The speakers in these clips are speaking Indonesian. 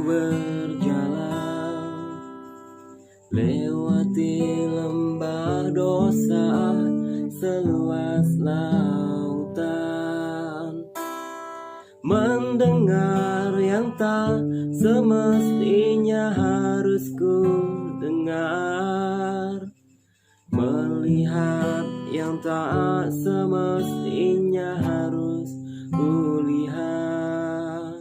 berjalan lewati lembah dosa seluas lautan, mendengar yang tak semestinya harus ku dengar, melihat yang tak semestinya harus ku lihat.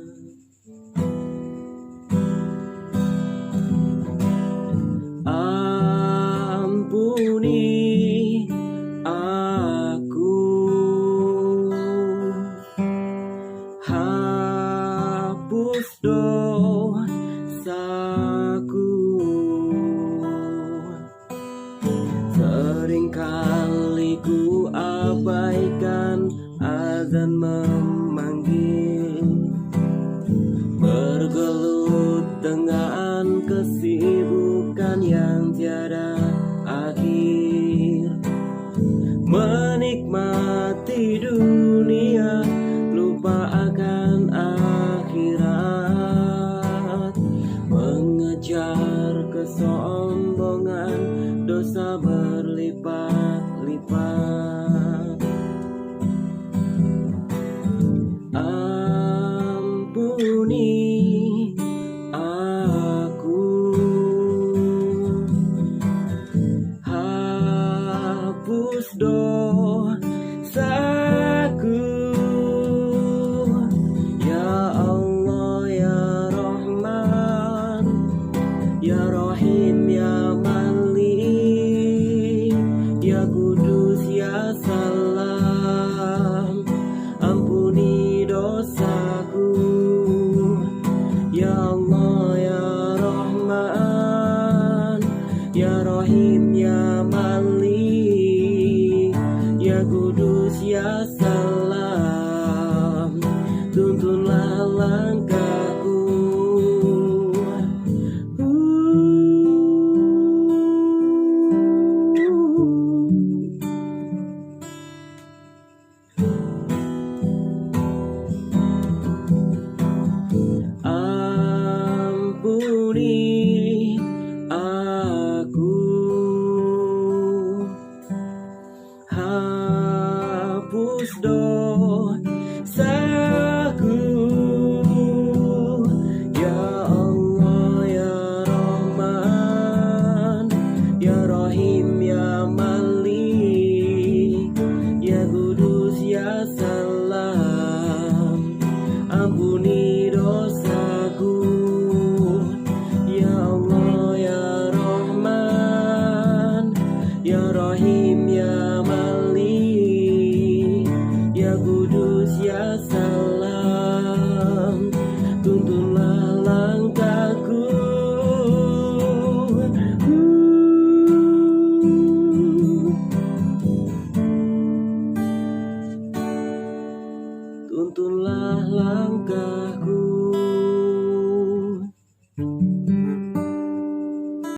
Ampuni aku, hapus dosaku. Seringkali ku abaikan azan memanggil, bergelut dengan kesibukan yang tiada akhir, menikmati dunia lupa akan akhirat, mengejar kesombongan dosa berlipat-lipat. Ampuni aku, hapus dosaku. Ya Allah ya Rahman, ya Rahim ya Malik, ya Kudus ya Salam, ampuni dosaku. Ya Allah ya Rahman, ya Rahim ya Malik, ya Kudus ya Salam, tuntunlah langkahku. Ampuni aku, hapus dosaku. Ya Allah ya Rahman, ya Rahim ya Malik, ya Kudus ya Salam, ampuni